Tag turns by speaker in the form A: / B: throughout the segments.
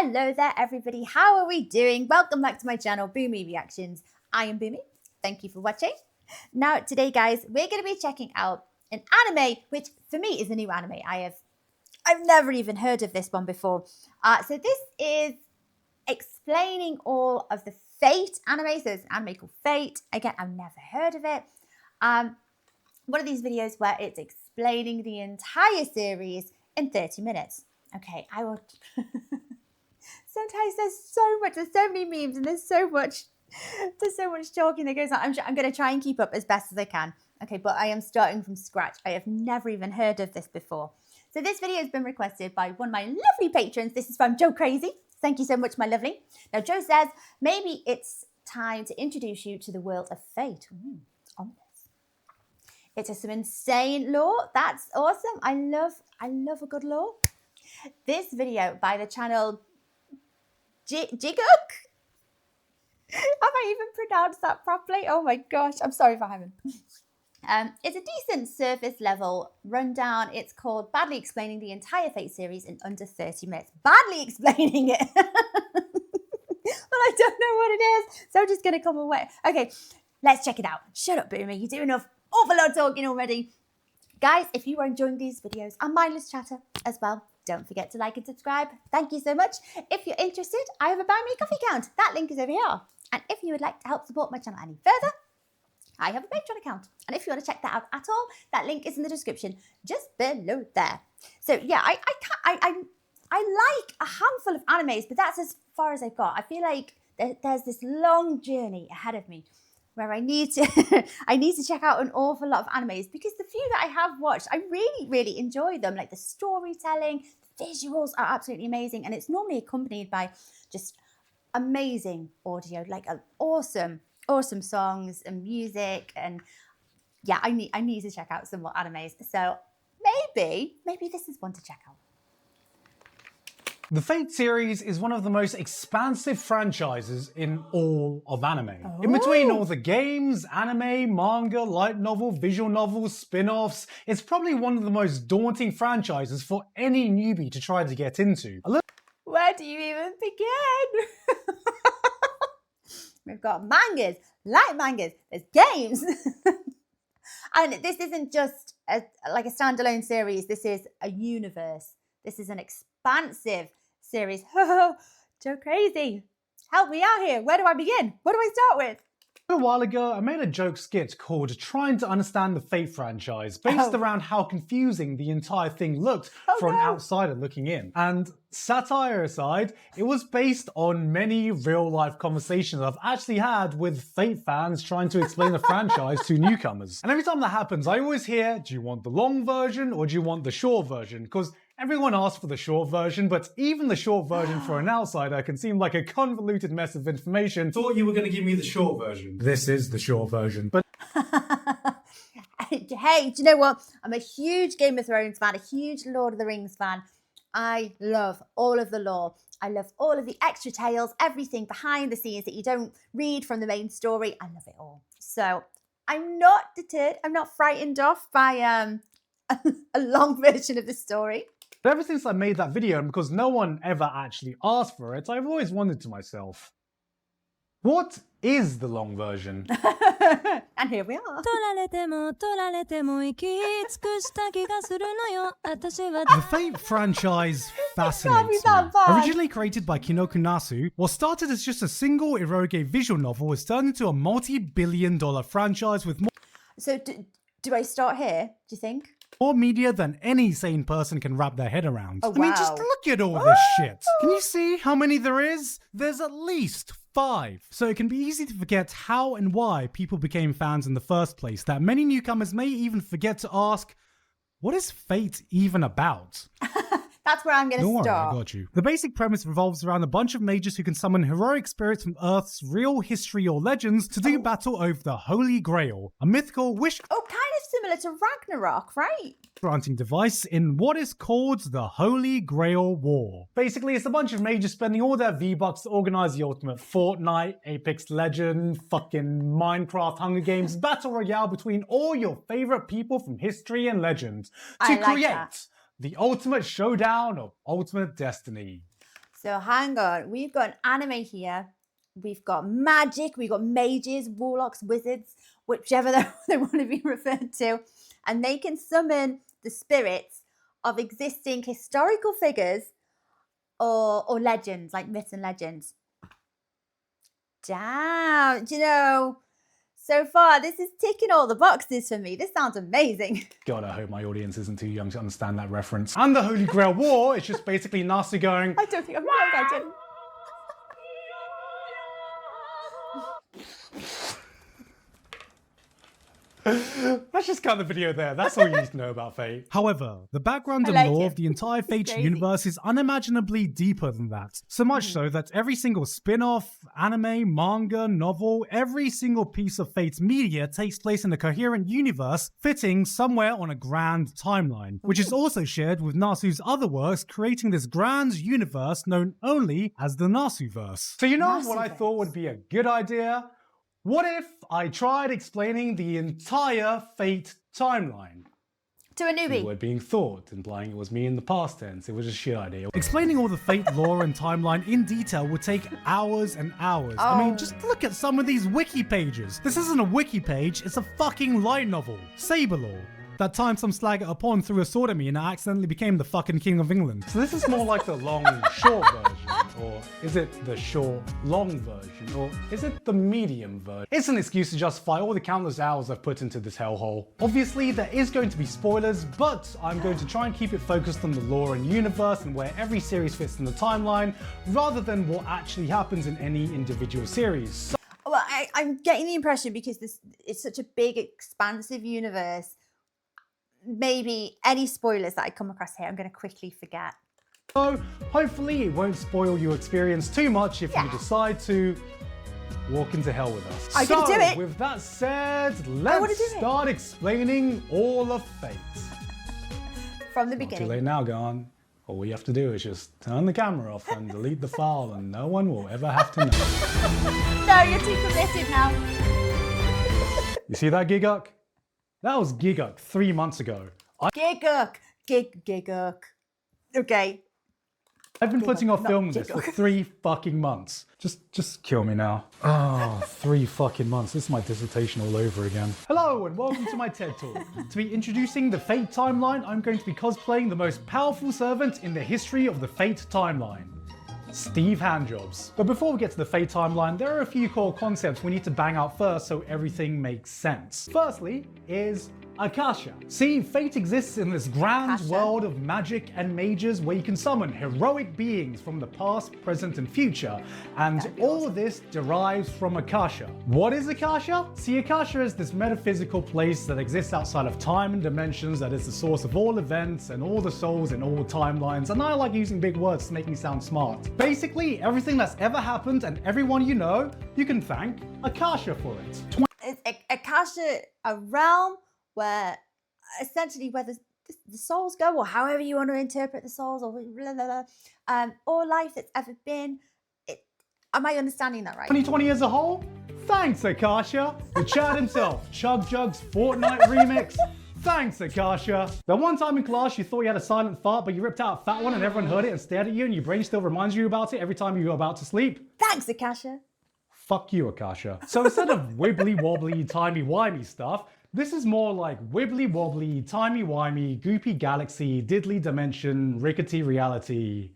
A: Hello there everybody, how are we doing? Welcome back to my channel, Boomy Reactions. I am Boomy, thank you for watching. Now today guys, we're going to be checking out an anime, which for me is a new anime. I've never even heard of this one before. So this is explaining all of the Fate anime, so it's an anime called Fate. Again, I've never heard of it. One of these videos where it's explaining the entire series in 30 minutes. Okay, I will... Sometimes there's so many memes and there's so much talking that goes on. I'm going to try and keep up as best as I can. Okay, but I am starting from scratch. I have never even heard of this before. So this video has been requested by one of my lovely patrons. This is from Joe Crazy. Thank you so much, my lovely. Now, Joe says, maybe it's time to introduce you to the world of Fate. Ominous. It has some insane lore. That's awesome. I love a good lore. This video by the channel Jiguk. Have I even pronounced that properly? Oh my gosh, I'm sorry if I haven't. It's a decent surface level rundown. It's called Badly Explaining the Entire Fate series in under 30 minutes. Badly explaining it. Well, I don't know what it is, so I'm just going to come away. Okay, let's check it out. Shut up, Boomy. You do enough awful lot of talking already. Guys, if you are enjoying these videos and mindless chatter as well, don't forget to like and subscribe. Thank you so much. If you're interested, I have a Buy Me a Coffee account. That link is over here. And if you would like to help support my channel any further, I have a Patreon account. And if you want to check that out at all, that link is in the description just below there. So yeah, I like a handful of animes, but that's as far as I've got. I feel like there's this long journey ahead of me where I need to check out an awful lot of animes, because the few that I have watched, I really enjoy them. Like the storytelling, the visuals are absolutely amazing, and it's normally accompanied by just amazing audio, like awesome songs and music. And yeah, I need to check out some more animes. So maybe this is one to check out.
B: The Fate series is one of the most expansive franchises in all of anime.
A: Oh.
B: In between all the games, anime, manga, light novel, visual novels, spin-offs, it's probably one of the most daunting franchises for any newbie to try to get into.
A: Where do you even begin? We've got mangas, light mangas, there's games. And this isn't just like a standalone series, this is a universe. This is an expansive series. Joe Crazy, help me out here. Where do I begin? What do I start with?
B: A while ago, I made a joke skit called Trying to Understand the Fate franchise, based around how confusing the entire thing looked for an outsider looking in. And satire aside, it was based on many real-life conversations I've actually had with Fate fans trying to explain the franchise to newcomers. And every time that happens, I always hear, do you want the long version or do you want the short version? Because everyone asks for the short version, but even the short version for an outsider can seem like a convoluted mess of information. Thought you were going to give me the short version. This is the short version, but...
A: Hey, do you know what? I'm a huge Game of Thrones fan, a huge Lord of the Rings fan. I love all of the lore. I love all of the extra tales, everything behind the scenes that you don't read from the main story. I love it all. So I'm not deterred. I'm not frightened off by a long version of the story.
B: But ever since I made that video, and because no one ever actually asked for it, I've always wondered to myself, what is the long version?
A: And here we are.
B: The Fate franchise fascinates me. Originally created by Kinoku Nasu, what started as just a single eroge visual novel has turned into a multi-billion-dollar franchise with more...
A: So do I start here, do you think?
B: More media than any sane person can wrap their head around.
A: Oh, wow.
B: I mean, just look at all this shit. Can you see how many there is? There's at least 5. So it can be easy to forget how and why people became fans in the first place, that many newcomers may even forget to ask, what is Fate even about?
A: That's where I'm going to start.
B: I got you. The basic premise revolves around a bunch of mages who can summon heroic spirits from Earth's real history or legends to do battle over the Holy Grail, a mythical wish...
A: Oh, kind of similar to Ragnarok, right?
B: Granting device in what is called the Holy Grail War. Basically, it's a bunch of mages spending all their V-Bucks to organize the ultimate Fortnite, Apex Legend, fucking Minecraft, Hunger Games, Battle Royale between all your favorite people from history and legend to create the ultimate showdown of ultimate destiny.
A: So hang on, we've got an anime here. We've got magic, we've got mages, warlocks, wizards, whichever they want to be referred to. And they can summon the spirits of existing historical figures or legends, like myths and legends. Damn, do you know, so far this is ticking all the boxes for me. This sounds amazing.
B: God, I hope my audience isn't too young to understand that reference. And the Holy Grail War is just basically Nasu going,
A: I don't think I'm young, I didn't.
B: let's just cut the video there. That's all you need to know about Fate. However, the background and
A: like
B: lore
A: it.
B: of the entire Fate
A: crazy.
B: universe is unimaginably deeper than that. So much so that every single spin-off, anime, manga, novel, every single piece of Fate's media takes place in a coherent universe fitting somewhere on a grand timeline, which is also shared with Nasu's other works, creating this grand universe known only as the Nasuverse. So you know what I
A: Nasuverse.
B: thought would be a good idea? What if I tried explaining the entire Fate timeline?
A: To a
B: The
A: newbie.
B: word being thought, implying it was me in the past tense. It was a shit idea. Explaining all the Fate lore and timeline in detail would take hours and hours. I mean, just look at some of these wiki pages. This isn't a wiki page, it's a fucking light novel. Saber lore. That time some slag at a pond threw a sword at me and I accidentally became the fucking King of England. So this is more like the long, short version. Or is it the short, long version? Or is it the medium version? It's an excuse to justify all the countless hours I've put into this hellhole. Obviously, there is going to be spoilers, but I'm going to try and keep it focused on the lore and universe and where every series fits in the timeline, rather than what actually happens in any individual series. So
A: Well, I'm getting the impression because it's such a big, expansive universe. Maybe any spoilers that I come across here, I'm going to quickly forget.
B: So, hopefully it won't spoil your experience too much if you decide to walk into hell with us.
A: I'm gonna do it.
B: With that said,
A: wanna
B: let's
A: do it.
B: start explaining all of Fate.
A: From the
B: Not too
A: beginning.
B: late now, Garn. All we have to do is just turn the camera off and delete the file and no one will ever have to know.
A: No, you're too committed now.
B: You see that, Giguk? That was Giguk 3 months ago.
A: Giguk. Giguk. Okay.
B: I've been putting off
A: not
B: filming this for
A: Giguk.
B: 3 fucking months. Just kill me now. Oh, 3 fucking months. This is my dissertation all over again. Hello and welcome to my TED Talk. To be introducing the Fate timeline, I'm going to be cosplaying the most powerful servant in the history of the Fate timeline. Steve Handjobs. But before we get to the Fate timeline, there are a few core concepts we need to bang out first so everything makes sense. Firstly is Akasha. See, Fate exists in this grand
A: Akasha.
B: world of magic and mages where you can summon heroic beings from the past, present, and future, and all of this derives from Akasha. What is Akasha? See, Akasha is this metaphysical place that exists outside of time and dimensions that is the source of all events and all the souls in all timelines, and I like using big words to make me sound smart. Basically, everything that's ever happened and everyone you know, you can thank Akasha for it.
A: Is Akasha a realm where essentially where the souls go, or however you want to interpret the souls, or blah, blah, blah, all life that's ever been? Am I understanding that right?
B: 2020 as a whole? Thanks, Akasha. The Chad himself, Chug Jug's Fortnite remix. Thanks, Akasha. The one time in class you thought you had a silent fart, but you ripped out a fat one and everyone heard it and stared at you and your brain still reminds you about it every time you're about to sleep?
A: Thanks, Akasha.
B: Fuck you, Akasha. So instead of wibbly wobbly, timey wimey stuff, this is more like wibbly wobbly, timey wimey, goopy galaxy, diddly dimension, rickety reality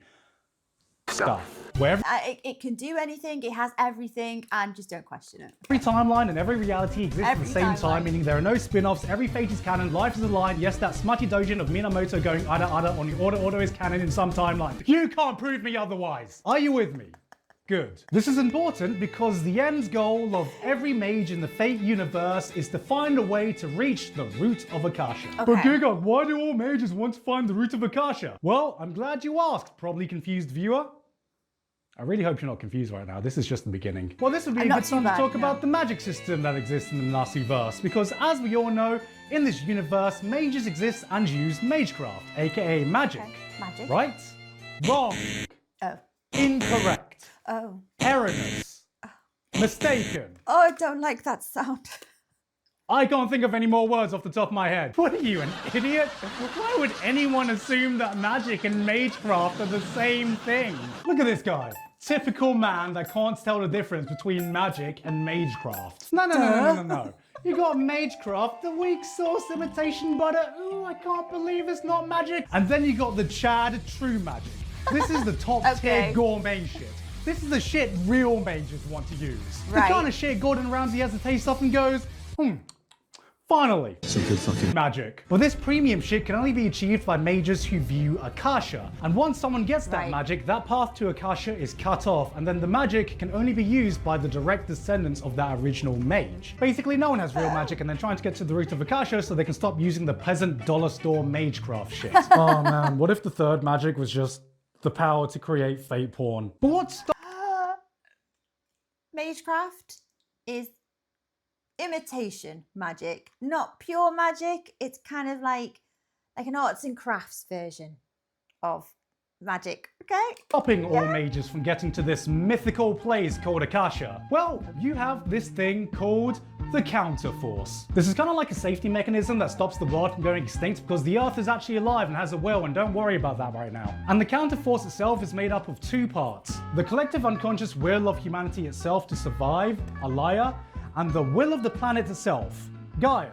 B: stuff. Where
A: It can do anything, it has everything, and just don't question it.
B: every timeline and every reality exists at the
A: Every
B: same
A: timeline.
B: time, meaning there are no spin-offs, every fate is canon, life is aligned, yes, that smutty dojin of Minamoto going ada on the order is canon in some timeline. You can't prove me otherwise. Are you with me? Good. This is important because the end goal of every mage in the Fate universe is to find a way to reach the root of Akasha. But
A: Okay.
B: Gigok, why do all mages want to find the root of Akasha? Well, I'm glad you asked, probably confused viewer. I really hope you're not confused right now. This is just the beginning. Well, this would be a
A: not
B: good
A: too
B: time to
A: bad,
B: talk
A: no.
B: about the magic system that exists in the Nasuverse, because as we all know, in this universe, mages exist and use magecraft, aka magic.
A: Okay, magic.
B: Right? Wrong.
A: Oh.
B: Incorrect.
A: Oh.
B: Erroneous. Mistaken.
A: Oh, I don't like that sound.
B: I can't think of any more words off the top of my head. What are you, an idiot? Why would anyone assume that magic and magecraft are the same thing? Look at this guy. Typical man that can't tell the difference between magic and magecraft. No. You got magecraft, the weak sauce imitation butter. Ooh, I can't believe it's not magic. And then you got the Chad true magic. This is the top tier gourmet shit. This is the shit real mages want to use. The kind of shit Gordon Ramsay has to taste off and goes, finally, some good fucking magic. But this premium shit can only be achieved by mages who view Akasha. And once someone gets that magic, that path to Akasha is cut off, and then the magic can only be used by the direct descendants of that original mage. Basically, no one has real magic and they're trying to get to the root of Akasha so they can stop using the peasant dollar store magecraft shit. Oh man, what if the third magic was just the power to create fate porn? But what's
A: magecraft is imitation magic, not pure magic. It's kind of like an arts and crafts version of magic. Okay.
B: Stopping all mages from getting to this mythical place called Akasha? Well, you have this thing called the counterforce. This is kind of like a safety mechanism that stops the world from going extinct because the Earth is actually alive and has a will, and don't worry about that right now. And the counterforce itself is made up of two parts. The collective unconscious will of humanity itself to survive, Alaya, and the will of the planet itself, Gaia.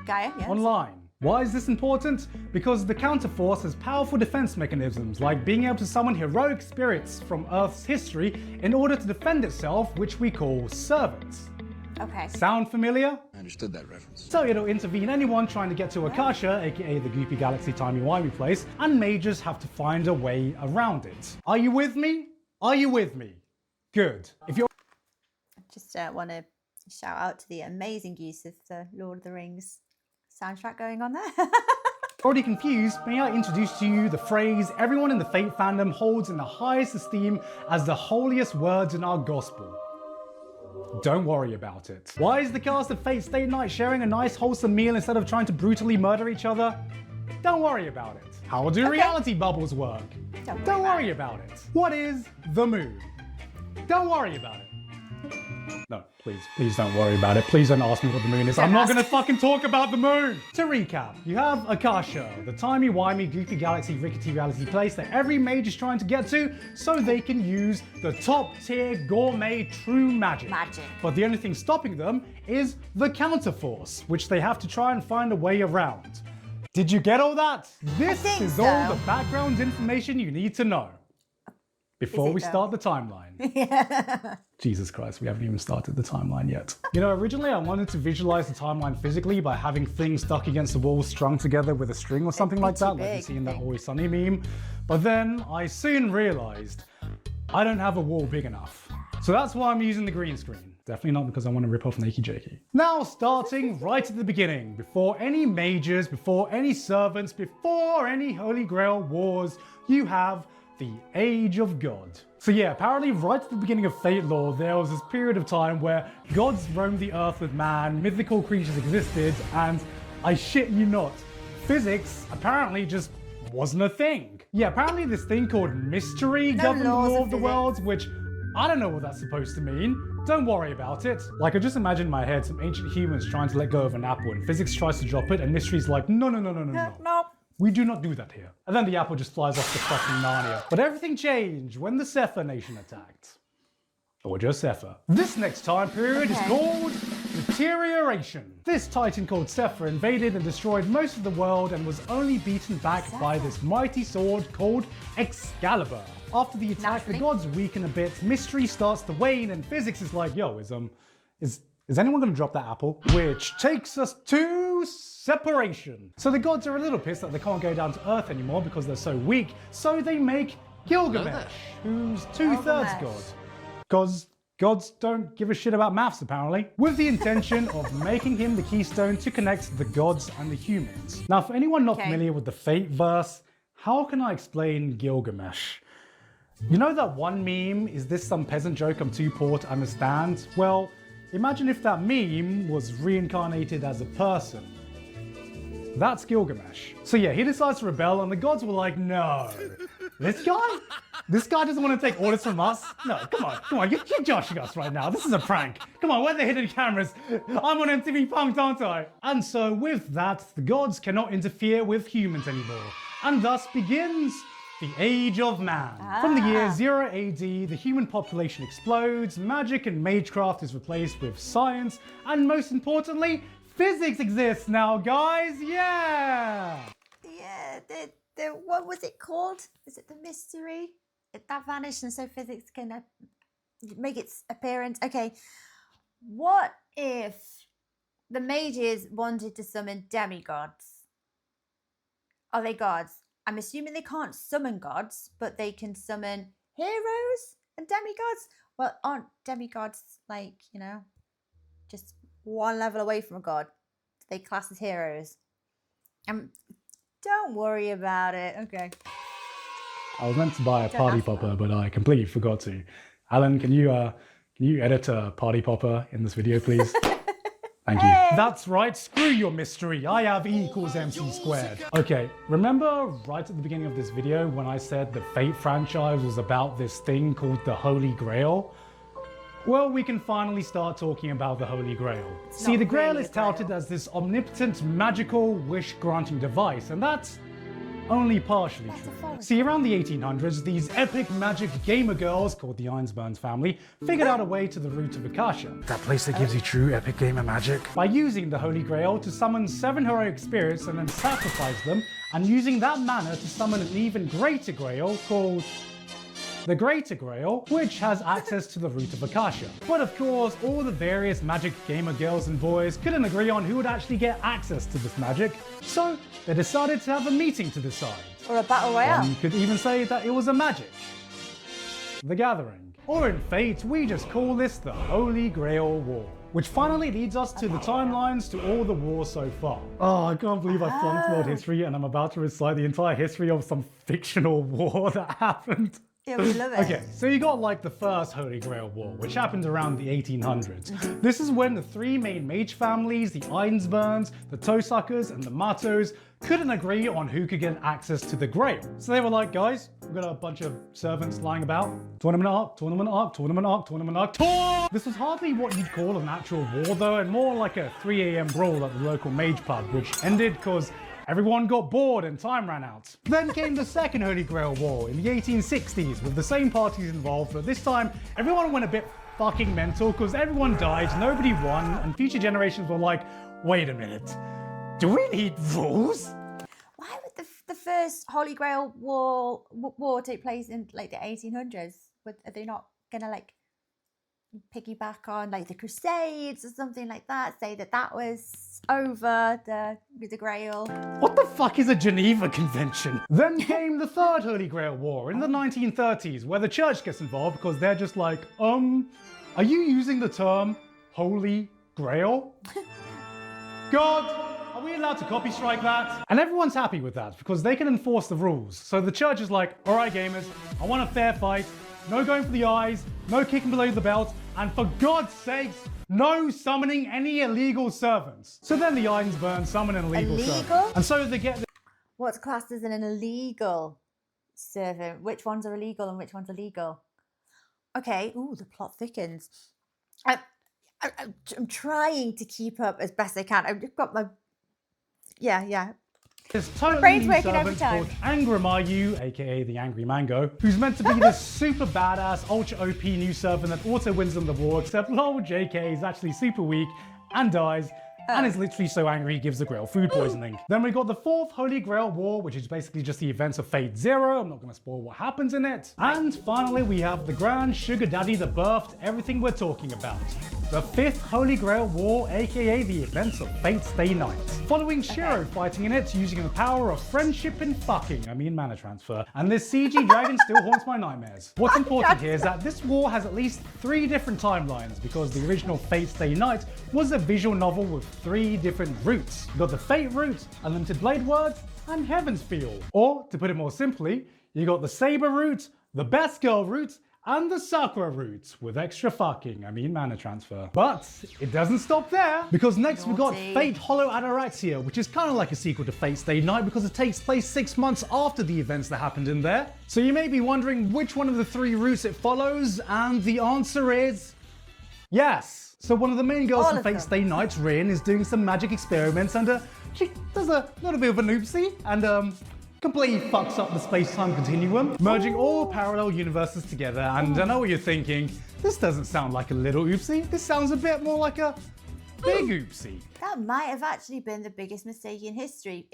A: Gaia, yes.
B: Online. Why is this important? Because the counterforce has powerful defense mechanisms, like being able to summon heroic spirits from Earth's history in order to defend itself, which we call servants.
A: Okay.
B: Sound familiar?
C: I understood that reference.
B: So it'll intervene anyone trying to get to Akasha, aka the Goopy Galaxy timey-wimey place, and mages have to find a way around it. Are you with me? Are you with me? Good. If you're
A: just want to shout out to the amazing use of the Lord of the Rings soundtrack going on there.
B: already confused, may I introduce to you the phrase everyone in the Fate fandom holds in the highest esteem as the holiest words in our gospel. Don't worry about it. Why is the cast of Fate Stay Night sharing a nice wholesome meal instead of trying to brutally murder each other? Don't worry about it. How do reality bubbles work? Don't worry about it. What is the moon? Don't worry about it. No, please don't worry about it. Please don't ask me what the moon is. I'm not gonna fucking talk about the moon! To recap, you have Akasha, the timey-wimey, goofy galaxy, rickety reality place that every mage is trying to get to so they can use the top-tier gourmet true magic. But the only thing stopping them is the counterforce, which they have to try and find a way around. Did you get all that? This is all the background information you need to know before we start the timeline.
A: Yeah.
B: Jesus Christ, we haven't even started the timeline yet. You know, originally I wanted to visualize the timeline physically by having things stuck against the wall strung together with a string or something like that, like you see in that Always Sunny meme. But then I soon realized I don't have a wall big enough. So that's why I'm using the green screen. Definitely not because I want to rip off Nakey Jakey. Now, starting right at the beginning, before any mages, before any servants, before any Holy Grail wars, you have the Age of God. So yeah, apparently right at the beginning of Fate lore, there was this period of time where gods roamed the earth with man, mythical creatures existed, and I shit you not, physics apparently just wasn't a thing. Yeah, apparently this thing called mystery governed the law of the worlds, which I don't know what that's supposed to mean. Don't worry about it. Like, I just imagine in my head some ancient humans trying to let go of an apple and physics tries to drop it and mystery's like, no. We do not do that here. And then the apple just flies off to fucking Narnia. But everything changed when the Sefer Nation attacked. Or just Sefer. This next time period is called Deterioration. This titan called Sefer invaded and destroyed most of the world and was only beaten back by this mighty sword called Excalibur. After the attack, the gods weaken a bit, mystery starts to wane, and physics is like, yo, is anyone gonna drop that apple? Which takes us to separation. So the gods are a little pissed that they can't go down to Earth anymore because they're so weak, so they make Gilgamesh, who's 2/3 god. Because gods don't give a shit about maths apparently, with the intention of making him the keystone to connect the gods and the humans. Now for anyone not familiar with the Fate verse, how can I explain Gilgamesh? You know that one meme, is this some peasant joke I'm too poor to understand? Well, imagine if that meme was reincarnated as a person. That's Gilgamesh. So yeah, he decides to rebel and the gods were like, no, this guy? This guy doesn't want to take orders from us. No, come on, you're joshing us right now. This is a prank. Come on, where are the hidden cameras? I'm on MTV Punk'd, aren't I? And so with that, the gods cannot interfere with humans anymore. And thus begins the Age of Man. From the year 0 AD, the human population explodes, magic and magecraft is replaced with science, and most importantly, physics exists now, guys, yeah!
A: Yeah, what was it called? Is it the mystery? That vanished and so physics can make its appearance. Okay, what if the mages wanted to summon demigods? Are they gods? I'm assuming they can't summon gods, but they can summon heroes and demigods. Well, aren't demigods like, you know, just one level away from a god? They class as heroes. Don't worry about it. Okay.
B: I was meant to buy a party popper, but I completely forgot to. Alan, can you edit a party popper in this video, please? Thank you. Hey. That's right, screw your mystery. I have E equals MC squared. Okay, remember right at the beginning of this video when I said the Fate franchise was about this thing called the Holy Grail? Well, we can finally start talking about the Holy Grail. See, the Grail is touted as this omnipotent, magical, wish-granting device, and that's only partially true. See, around the 1800s, these epic magic gamer girls, called the Ironsburns family, figured out a way to the root of Akasha. That place that gives you true epic gamer magic. By using the Holy Grail to summon 7 heroic spirits and then sacrifice them, and using that mana to summon an even greater Grail called the Greater Grail, which has access to the root of Akasha. But of course, all the various magic gamer girls and boys couldn't agree on who would actually get access to this magic, so they decided to have a meeting to decide.
A: Or a battle royale.
B: You could even say that it was a magic. The Gathering. Or in Fate, we just call this the Holy Grail War. Which finally leads us to the timelines to all the wars so far. Oh, I can't believe I flunked world history and I'm about to recite the entire history of some fictional war that happened.
A: Yeah, we love it.
B: Okay, so you got like the first Holy Grail War, which happened around the 1800s. This is when the 3 main mage families, the Ironsburns, the Toesuckers, and the Matos, couldn't agree on who could get access to the Grail. So they were like, guys, we've got a bunch of servants lying about. Tournament arc, tournament arc, tournament arc, tournament arc, tour! This was hardly what you'd call an actual war though, and more like a 3 AM brawl at the local mage pub, which ended because everyone got bored and time ran out. Then came the second Holy Grail War in the 1860s with the same parties involved, but this time everyone went a bit fucking mental because everyone died, nobody won, and future generations were like, wait a minute, do we need rules?
A: Why would the first Holy Grail war take place in like the 1800s? Are they not gonna like piggyback on like the Crusades or something like that, say that was over the Grail?
B: What the fuck is a Geneva Convention? Then came the third Holy Grail War in the 1930s, where the church gets involved because they're just like, are you using the term Holy Grail? God, are we allowed to copy strike that? And everyone's happy with that because they can enforce the rules. So the church is like, all right gamers, I want a fair fight. No going for the eyes, no kicking below the belt, and for God's sakes, no summoning any illegal servants. So then the Ironsburns summon an illegal servant. And so they get...
A: What's classed as an illegal servant? Which ones are illegal and which ones are legal? Okay, ooh, the plot thickens. I'm trying to keep up as best I can. I've just got my... Yeah.
B: This totally new servant called Angramayu, aka the Angry Mango, who's meant to be this super badass, ultra OP new servant that auto wins them the war, except lol, JK is actually super weak and dies, and is literally so angry he gives the Grail food poisoning. Then we got the fourth Holy Grail War, which is basically just the events of Fate Zero. I'm not going to spoil what happens in it. And finally, we have the Grand Sugar Daddy that birthed everything we're talking about. The fifth Holy Grail War, aka the events of Fate's Day Night. Following Shiro fighting in it using the power of friendship and fucking, mana transfer. And this CG dragon still haunts my nightmares. What's important here is that this war has at least 3 different timelines because the original Fate's Day Night was a visual novel with 3 different routes. You got the Fate route, Unlimited Blade Words, and Heaven's Feel. Or, to put it more simply, you got the Saber route, the Best Girl route, and the Sakura route with extra fucking, mana transfer. But it doesn't stop there, because next we got
A: Naughty.
B: Fate Hollow Ataraxia, which is kind of like a sequel to Fate Stay Night because it takes place 6 months after the events that happened in there. So you may be wondering which one of the 3 routes it follows, and the answer is yes. So one of the main girls
A: All
B: from
A: of
B: Fate
A: them.
B: Stay Night, Rin, is doing some magic experiments, and she does a little bit of an oopsie, and completely fucks up the space-time continuum, merging all parallel universes together. And I know what you're thinking, this doesn't sound like a little oopsie, this sounds a bit more like a big oopsie.
A: That might have actually been the biggest mistake in history,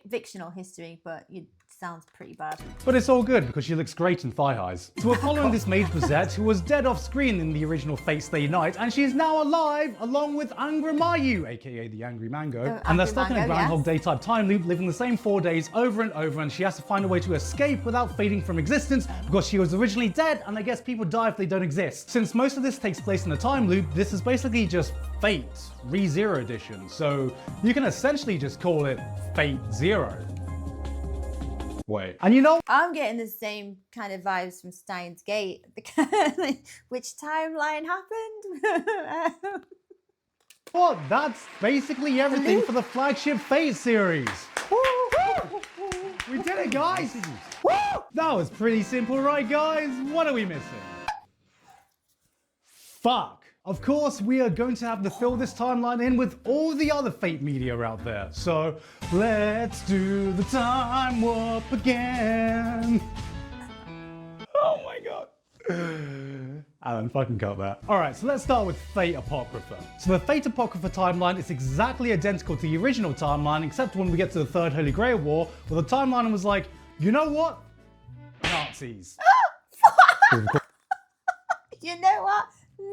A: fictional history, but it sounds pretty bad.
B: But it's all good because she looks great in thigh highs. So we're following this mage Bozette who was dead off screen in the original Fate Stay Night, and she is now alive along with Angramayu, aka the Angry Mango. And they're
A: Angry
B: stuck in a
A: Mango,
B: Groundhog
A: yes.
B: Day type time loop, living the same 4 days over and over, and she has to find a way to escape without fading from existence because she was originally dead, and I guess people die if they don't exist. Since most of this takes place in a time loop, this is basically just Fate Re-Zero Edition, so you can essentially just call it Fate Zero. Wait. And you know,
A: I'm getting the same kind of vibes from Steins Gate. Which timeline happened?
B: what? That's basically everything for the flagship Fate series. We did it, guys! That was pretty simple, right, guys? What are we missing? Fuck. Of course, we are going to have to fill this timeline in with all the other Fate media out there. So, let's do the time warp again. Oh my god. Alan, fucking cut that. Alright, so let's start with Fate Apocrypha. So the Fate Apocrypha timeline is exactly identical to the original timeline, except when we get to the Third Holy Grail War, where the timeline was like, you know what? Nazis.
A: You know what?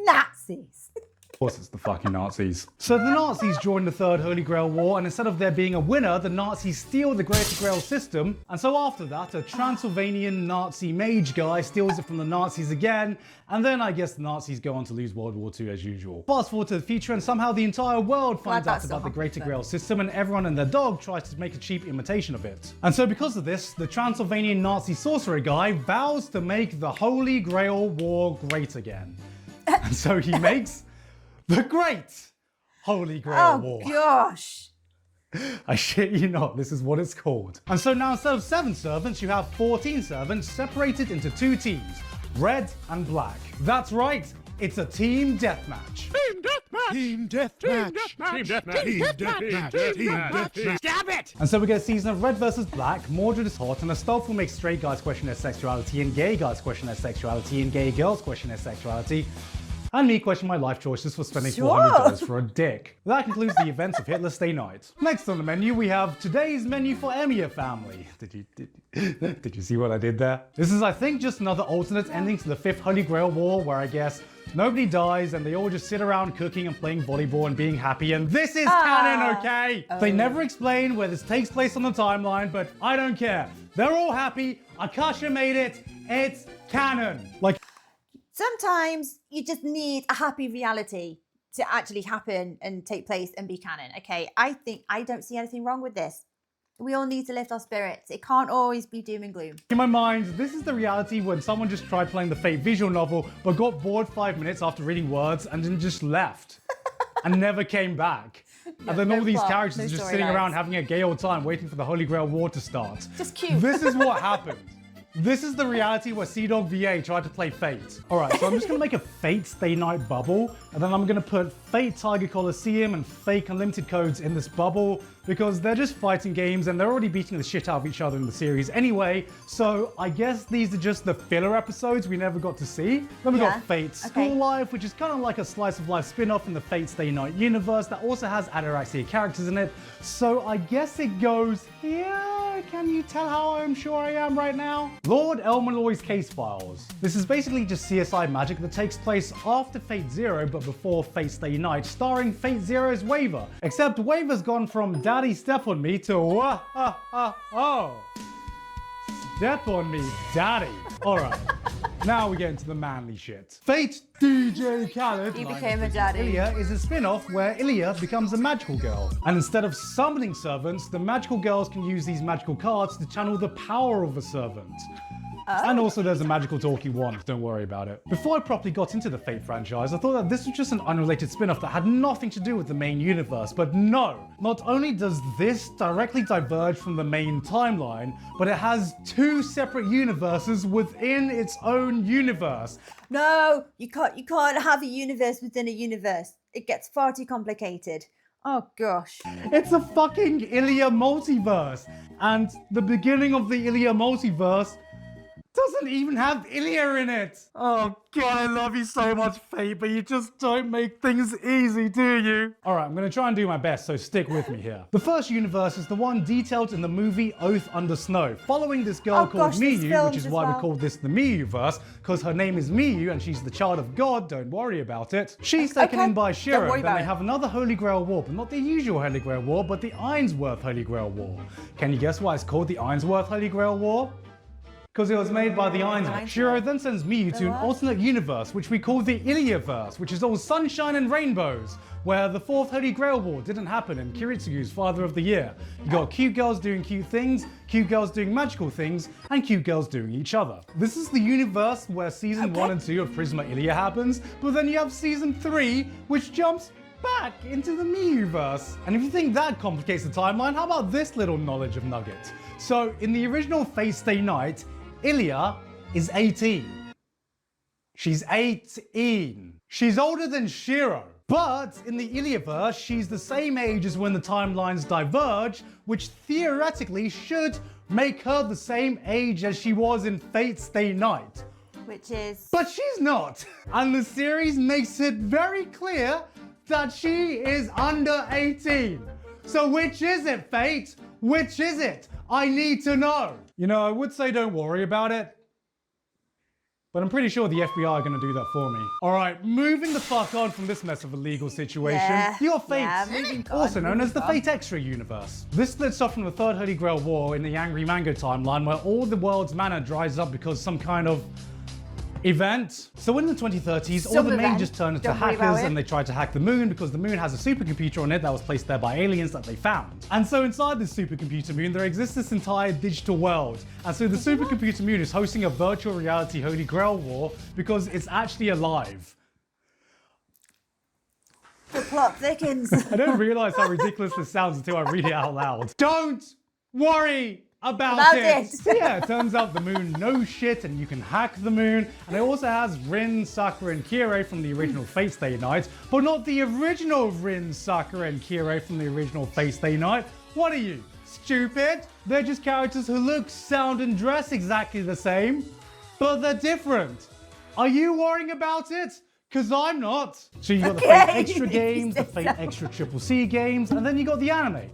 A: Nazis.
B: Of course it's the fucking Nazis. So the Nazis joined the Third Holy Grail War, and instead of there being a winner, the Nazis steal the Greater Grail system, and so after that, a Transylvanian Nazi mage guy steals it from the Nazis again, and then I guess the Nazis go on to lose World War II as usual. Fast forward to the future, and somehow the entire world finds out
A: that's
B: about
A: so
B: the Greater
A: happened.
B: Grail system, and everyone and their dog tries to make a cheap imitation of it. And so because of this, the Transylvanian Nazi sorcerer guy vows to make the Holy Grail War great again. And so he makes the Great Holy Grail War.
A: Oh gosh.
B: I shit you not, this is what it's called. And so now instead of 7 servants, you have 14 servants separated into 2 teams, red and black. That's right, it's a team deathmatch.
C: Team deathmatch! Team deathmatch! Team deathmatch! Team deathmatch! Team deathmatch! Stab it!
B: And so we get a season of red versus black, Mordred is hot, and a stealth will make straight guys question their sexuality, and gay guys question their sexuality, and gay girls question their sexuality. And me question my life choices for spending $400 for a dick. That concludes the events of Hitler's Stay Night. Next on the menu, we have today's menu for Emiya family. Did you see what I did there? This is, I think, just another alternate ending to the 5th Holy Grail War, where I guess nobody dies and they all just sit around cooking and playing volleyball and being happy, and this is canon, okay? They never explain where this takes place on the timeline, but I don't care. They're all happy, Akasha made it, it's canon. Like,
A: Sometimes you just need a happy reality to actually happen and take place and be canon. Okay, I don't see anything wrong with this. We all need to lift our spirits. It can't always be doom and gloom.
B: in my mind, this is the reality when someone just tried playing the Fate visual novel, but got bored 5 minutes after reading words and then just left and never came back. And then
A: no
B: all these
A: plot,
B: characters
A: no
B: are just sitting
A: storylines.
B: around having a gay old time waiting for the Holy Grail War to start.
A: Just cute.
B: This is what happened. This is the reality where Sea-Dog VA tried to play Fate. Alright, so I'm just gonna make a Fate Stay Night bubble, and then I'm gonna put Fate Tiger Coliseum and Fake Unlimited codes in this bubble, because they're just fighting games and they're already beating the shit out of each other in the series anyway, so I guess these are just the filler episodes we never got to see. Then we
A: Yeah,
B: got Fate School Life, which is kind of like a slice of life spin-off in the Fate Stay Night universe that also has Ataraxia characters in it, so I guess it goes here. Can you tell how I'm sure I am right now? Lord Elmaloy's Case Files. This is basically just CSI magic that takes place after Fate Zero but before Fate Stay Night, starring Fate Zero's Waver. Except Waver's gone from Daddy Step on Me to Step on Me, Daddy. Alright, now we get into the manly shit. Fate DJ Khaled
A: He became a daddy.
B: Ilya is a spin-off where Ilya becomes a magical girl. And instead of summoning servants, the magical girls can use these magical cards to channel the power of a servant. And also there's a magical talking wand, don't worry about it. Before I properly got into the Fate franchise, I thought that this was just an unrelated spin-off that had nothing to do with the main universe, but no. Not only does this directly diverge from the main timeline, but it has two separate universes within its own universe.
A: No, you can't have a universe within a universe. It gets far too complicated. Oh gosh.
B: It's a fucking Ilia multiverse. And the beginning of the Ilia multiverse doesn't even have Ilia in it. Oh God, I love you so much, Fate, but you just don't make things easy, do you? All right, I'm gonna try and do my best, so stick with me here. The first universe is the one detailed in the movie Oath Under Snow, following this girl called Miyu, which is why we call this the Miyu-verse, because her name is Miyu and she's the child of God, don't worry about it. She's taken in by Shiro, then they have another Holy Grail War, but not the usual Holy Grail War, but the Ainsworth Holy Grail War. Can you guess why it's called the Ainsworth Holy Grail War? Because it was made by the Ainsworth. Shiro then sends Miyu to an alternate universe, which we call the Iliaverse, which is all sunshine and rainbows, where the fourth Holy Grail War didn't happen and Kiritsugu's Father of the Year. You got cute girls doing cute things, cute girls doing magical things, and cute girls doing each other. This is the universe where season 1 and 2 of Prisma Ilia happens, but then you have season 3, which jumps back into the Miyu-verse. And if you think that complicates the timeline, how about this little knowledge of nugget? So, in the original Fate Stay Night, Ilia is 18. She's 18. She's older than Shiro. But in the Iliaverse, she's the same age as when the timelines diverge, which theoretically should make her the same age as she was in Fate Stay Night.
A: Which is...
B: But she's not. And the series makes it very clear that she is under 18. So which is it, Fate? Which is it? I need to know. You know, I would say don't worry about it, but I'm pretty sure the FBI are going to do that for me. All right, moving the fuck on from this mess of a legal situation, you got Fate, also known as the Fate Extra universe. This splits off from the third Holy Grail War in the Angry Mango timeline, where all the world's mana dries up because some kind of event. So in the 2030s, all the mages turned into hackers and they tried to hack the moon because the moon has a supercomputer on it that was placed there by aliens that they found. And so inside this supercomputer moon, there exists this entire digital world. And so the supercomputer moon is hosting a virtual reality Holy Grail War because it's actually alive.
A: The plot thickens.
B: I don't realize how ridiculous this sounds until I read it out loud. Don't worry about it. Yeah, it turns out the moon knows shit and you can hack the moon. And it also has Rin, Sakura, and Kirei from the original Fate Stay Night, but not the original Rin, Sakura, and Kirei from the original Fate Stay Night. What are you, stupid? They're just characters who look, sound, and dress exactly the same, but they're different. Are you worrying about it? Because I'm not. So you got the Fate Extra games, the Fate Extra Triple C games, and then you got the anime.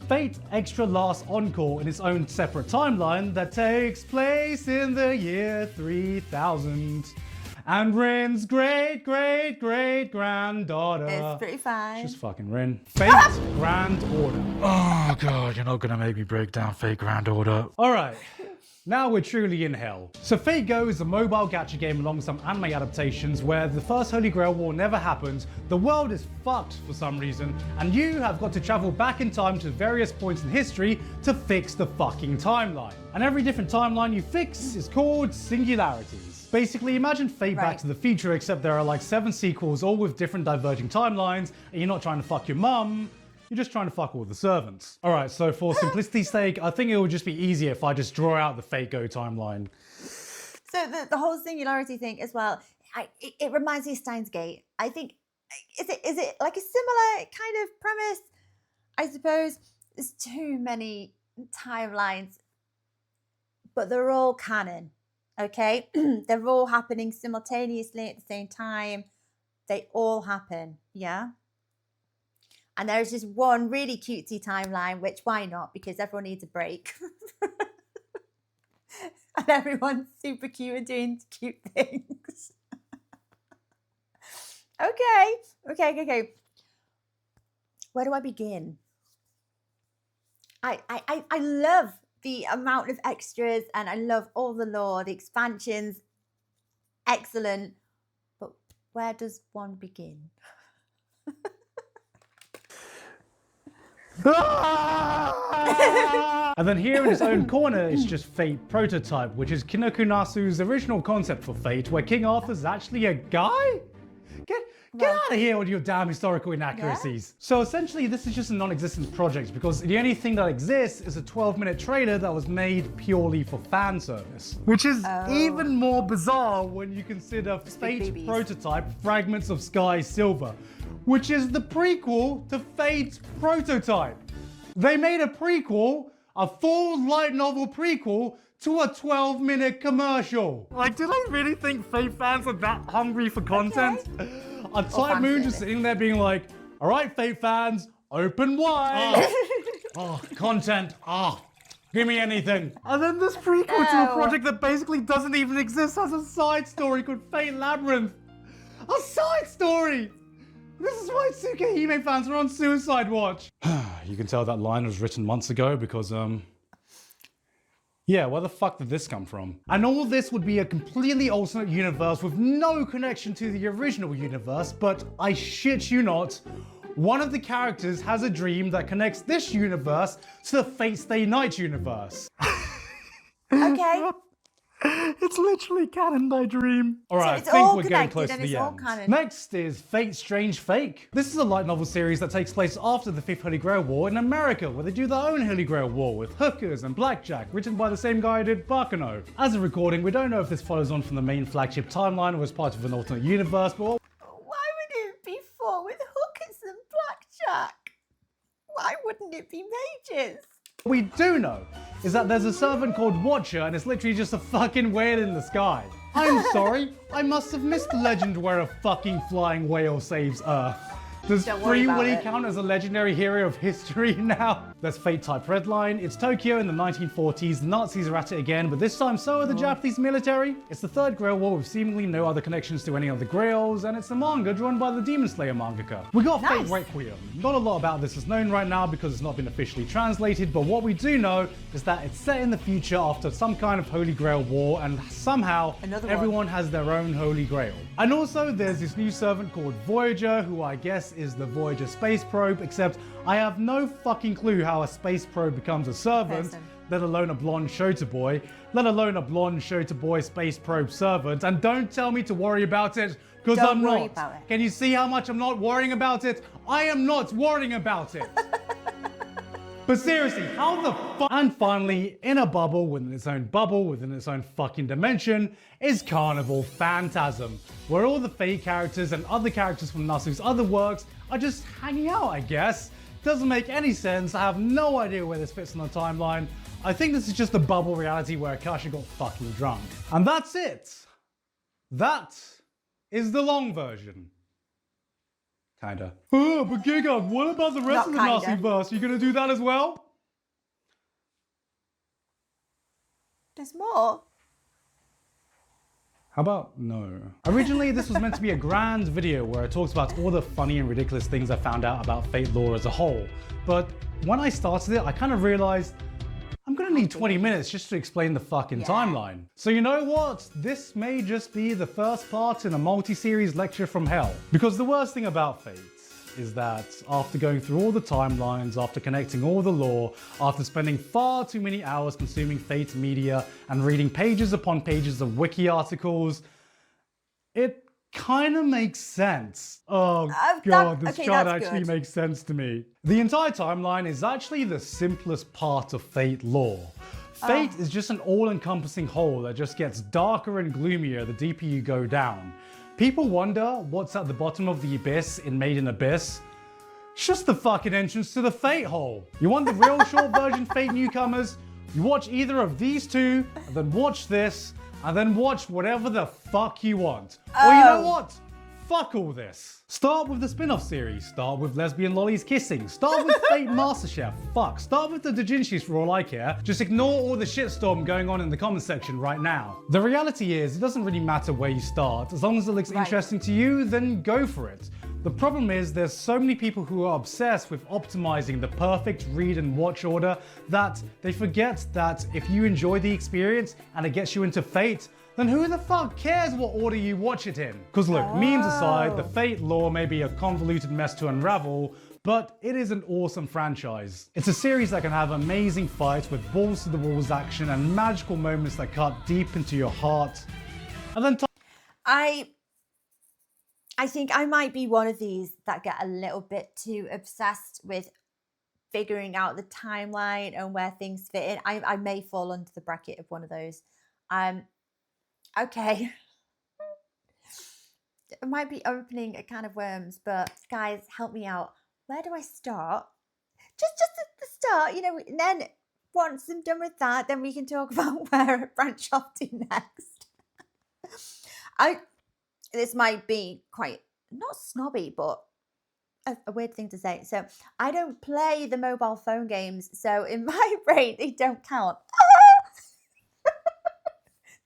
B: Fate Extra Last Encore in its own separate timeline that takes place in the year 3000. And Rin's great-great-great-granddaughter.
A: It's pretty fine.
B: She's fucking Rin. Fate Grand Order. Oh God, you're not gonna make me break down Fate Grand Order. All right. Now we're truly in hell. So Fate Go is a mobile gacha game along some anime adaptations where the first Holy Grail War never happened, the world is fucked for some reason, and you have got to travel back in time to various points in history to fix the fucking timeline. And every different timeline you fix is called singularities. Basically, imagine Fate Back to the Future, except there are like 7 sequels, all with different diverging timelines, and you're not trying to fuck your mum, you're just trying to fuck all the servants. All right, so for simplicity's sake, I think it would just be easier if I just draw out the Fate Go timeline.
A: So the whole singularity thing as well, it reminds me of Steins Gate. I think, is it like a similar kind of premise? I suppose there's too many timelines, but they're all canon, okay? They're all happening simultaneously at the same time. They all happen, yeah? And there's just one really cutesy timeline, which why not? Because everyone needs a break. And everyone's super cute and doing cute things. Okay. Where do I begin? I love the amount of extras and I love all the lore, the expansions. Excellent. But where does one begin?
B: And then here in its own corner is just Fate Prototype, which is Kinokunasu's original concept for Fate, where King Arthur's actually a guy? Get out of here with your damn historical inaccuracies. Yeah? So essentially, this is just a non-existent project because the only thing that exists is a 12-minute trailer that was made purely for fan service. Which is even more bizarre when you consider Fate Prototype Fragments of Sky Silver, which is the prequel to Fate Prototype. They made a prequel, a full light novel prequel, to a 12-minute commercial. Like, do they really think Fate fans are that hungry for content? A Type Moon just sitting there being like, all right, Fate fans, open wide. Content. Give me anything. And then this prequel to a project that basically doesn't even exist has a side story called Fate Labyrinth. A side story! This is why Tsukahime fans are on suicide watch. You can tell that line was written months ago because, yeah, where the fuck did this come from? And all this would be a completely alternate universe with no connection to the original universe, but I shit you not, one of the characters has a dream that connects this universe to the Fate Stay Night universe.
A: Okay.
B: It's literally canon by dream. Alright,
A: so
B: I think we're getting close to the end.
A: Canon.
B: Next is Fate Strange Fake. This is a light novel series that takes place after the 5th Holy Grail War in America, where they do their own Holy Grail War with hookers and blackjack, written by the same guy who did Bakano. As a recording, we don't know if this follows on from the main flagship timeline or is part of an alternate universe, but...
A: Why would it be fought with hookers and blackjack? Why wouldn't it be mages?
B: What we do know is that there's a servant called Watcher and it's literally just a fucking whale in the sky. I'm sorry, I must have missed the legend where a fucking flying whale saves Earth. Does Free Willy count as a legendary hero of history now? There's Fate Type Redline. It's Tokyo in the 1940s. The Nazis are at it again, but this time so are the Japanese military. It's the third Grail War with seemingly no other connections to any of the Grails, and it's a manga drawn by the Demon Slayer mangaka. We got Fate Requiem. Not a lot about this is known right now because it's not been officially translated, but what we do know is that it's set in the future after some kind of Holy Grail War, and somehow everyone has their own Holy Grail. And also there's this new servant called Voyager, who I guess is the Voyager space probe, except I have no fucking clue how a space probe becomes a servant, let alone a blonde Shota boy, let alone a blonde Shota boy space probe servant, and don't tell me to worry about it, because I'm not. Can you see how much I'm not worrying about it? I am not worrying about it. But seriously, how the fuck? And finally, in a bubble within its own fucking dimension, is Carnival Phantasm, where all the Fate characters and other characters from Nasu's other works are just hanging out, I guess. Doesn't make any sense. I have no idea where this fits on the timeline. I think this is just a bubble reality where Akasha got fucking drunk. And that's it. That is the long version. Kinda. Oh, but Giga, what about the rest of the Nazi-verse? You gonna do that as well?
A: There's more.
B: How about no? Originally, this was meant to be a grand video where it talks about all the funny and ridiculous things I found out about Fate lore as a whole. But when I started it, I kind of realized I'm gonna need 20 minutes just to explain the fucking timeline. So you know what? This may just be the first part in a multi-series lecture from hell. Because the worst thing about Fate is that after going through all the timelines, after connecting all the lore, after spending far too many hours consuming Fate media and reading pages upon pages of wiki articles, it kind of makes sense. Oh god, this can't actually make sense to me. The entire timeline is actually the simplest part of Fate lore. Fate is just an all-encompassing hole that just gets darker and gloomier the deeper you go down. People wonder what's at the bottom of the abyss in Made in Abyss. It's just the fucking entrance to the Fate hole. You want the real short version Fate newcomers? You watch either of these two, and then watch this, and then watch whatever the fuck you want. Or you know what? Fuck all this. Start with the spin-off series. Start with lesbian lollies kissing. Start with Fate MasterChef. Fuck. Start with the doujinshis for all I care. Just ignore all the shitstorm going on in the comment section right now. The reality is, it doesn't really matter where you start. As long as it looks interesting to you, then go for it. The problem is there's so many people who are obsessed with optimizing the perfect read and watch order that they forget that if you enjoy the experience and it gets you into Fate, then who the fuck cares what order you watch it in? Because look, memes aside, the Fate lore may be a convoluted mess to unravel, but it is an awesome franchise. It's a series that can have amazing fights with balls to the walls action and magical moments that cut deep into your heart. And then
A: I think I might be one of these that get a little bit too obsessed with figuring out the timeline and where things fit in. I may fall under the bracket of one of those. Okay. It might be opening a can of worms, but guys, help me out. Where do I start? Just at the start, you know, and then once I'm done with that, then we can talk about where I branch off to next. This might be quite, not snobby, but a weird thing to say. So I don't play the mobile phone games, so in my brain, they don't count.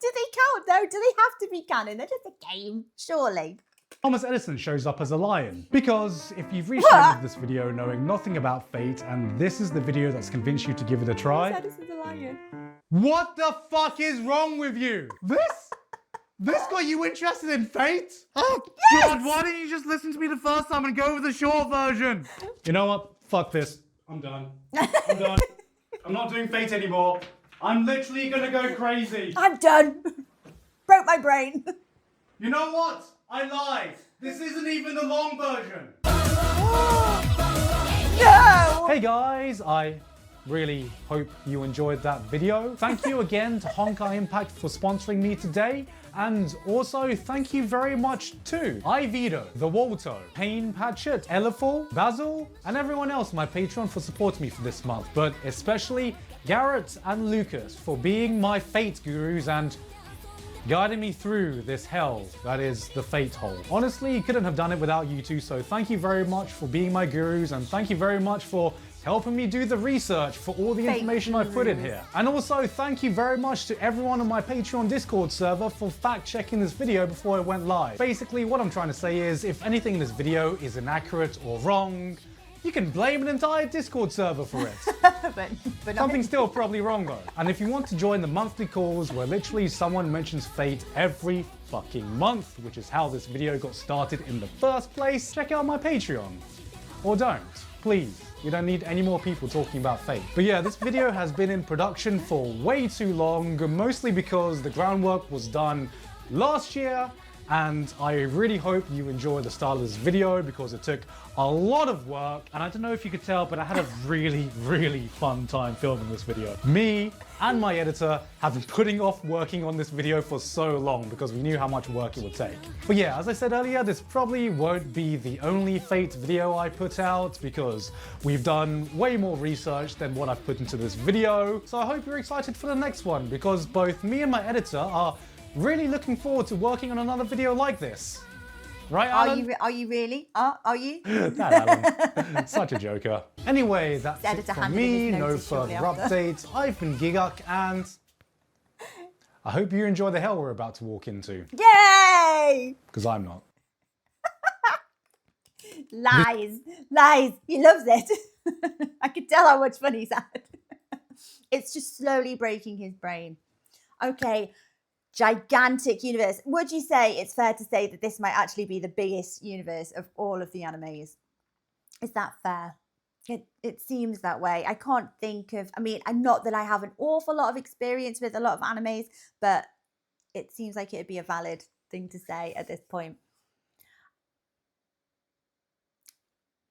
A: Do they count though? Do they have to be canon? They're just a game, surely.
B: Thomas Edison shows up as a lion. Because if you've reached the end of this video knowing nothing about Fate, and this is the video that's convinced you to give it a try.
A: Edison's a lion.
B: What the fuck is wrong with you? This got you interested in Fate? Oh God, why didn't you just listen to me the first time and go with the short version? You know what? Fuck this. I'm done. I'm done. I'm not doing Fate anymore. I'm literally gonna go crazy.
A: I'm done. Broke my brain.
B: You know what? I lied. This isn't even the long version.
A: No!
B: Hey guys, I really hope you enjoyed that video. Thank you again to Honkai Impact for sponsoring me today. And also thank you very much to Ivido, The Walto, Payne Patchett, Eliful, Basil, and everyone else on my Patreon for supporting me for this month. But especially Garrett and Lucas for being my Fate gurus and guiding me through this hell that is the Fate hole. Honestly, couldn't have done it without you two, so thank you very much for being my gurus, and thank you very much for helping me do the research for all the information I've put in here. And also thank you very much to everyone on my Patreon Discord server for fact checking this video before it went live. Basically what I'm trying to say is, if anything in this video is inaccurate or wrong, you can blame an entire Discord server for it.
A: but
B: Something's still probably wrong though. And if you want to join the monthly calls where literally someone mentions Fate every fucking month, which is how this video got started in the first place, check out my Patreon. Or don't, please. You don't need any more people talking about Fate. But yeah, this video has been in production for way too long, mostly because the groundwork was done last year, and I really hope you enjoy the style of this video because it took a lot of work, and I don't know if you could tell, but I had a really, really fun time filming this video. Me and my editor have been putting off working on this video for so long because we knew how much work it would take. But yeah, as I said earlier, this probably won't be the only Fate video I put out because we've done way more research than what I've put into this video. So I hope you're excited for the next one because both me and my editor are really looking forward to working on another video like this. Right, Alan?
A: Are you really? Are you?
B: That Alan. Such a joker. Anyway, that's it
A: Editor
B: from
A: handed in
B: me.
A: his
B: No
A: notice
B: further
A: shortly after.
B: updates. I've been Giguk, and I hope you enjoy the hell we're about to walk into.
A: Yay!
B: Because I'm not.
A: Lies. Lies. He loves it. I could tell how much fun he's had. It's just slowly breaking his brain. Okay. Gigantic universe. Would you say it's fair to say that this might actually be the biggest universe of all of the animes? Is that fair? It seems that way. I can't think of, I mean, not that I have an awful lot of experience with a lot of animes, but it seems like it'd be a valid thing to say at this point.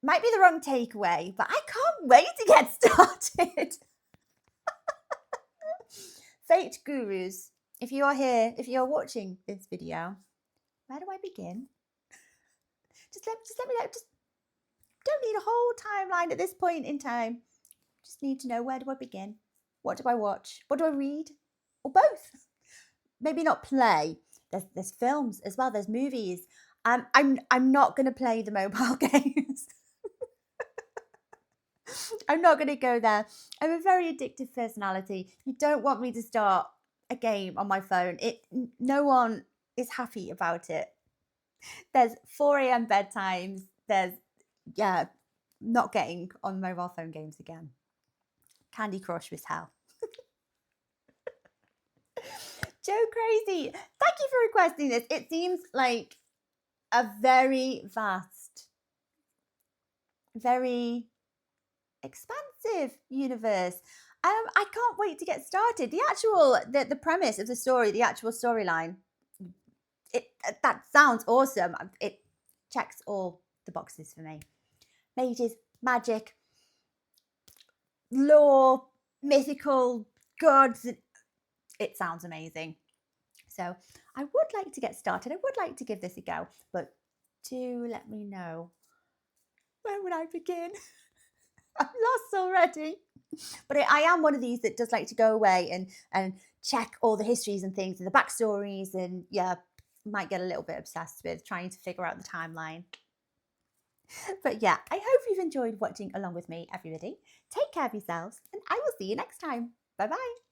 A: Might be the wrong takeaway, but I can't wait to get started. Fate gurus. If you're here, if you're watching this video, where do I begin? Just let me know. Just don't need a whole timeline at this point in time. Just need to know, where do I begin? What do I watch? What do I read? Or both? Maybe not play. There's films as well. There's movies. I'm not going to play the mobile games. I'm not going to go there. I'm a very addictive personality. You don't want me to start a game on my phone. No one is happy about it. There's 4 a.m. bedtimes. There's not getting on mobile phone games again. Candy Crush was hell. Joe Crazy, thank you for requesting this. It seems like a very vast very expansive universe. I can't wait to get started. The premise of the story, the actual storyline, that sounds awesome. It checks all the boxes for me. Mages, magic, lore, mythical gods. It sounds amazing. So I would like to get started. I would like to give this a go, but do let me know. Where would I begin? I'm lost already. But I am one of these that does like to go away and check all the histories and things and the backstories, and yeah, might get a little bit obsessed with trying to figure out the timeline. But yeah, I hope you've enjoyed watching along with me, everybody. Take care of yourselves, and I will see you next time. Bye bye.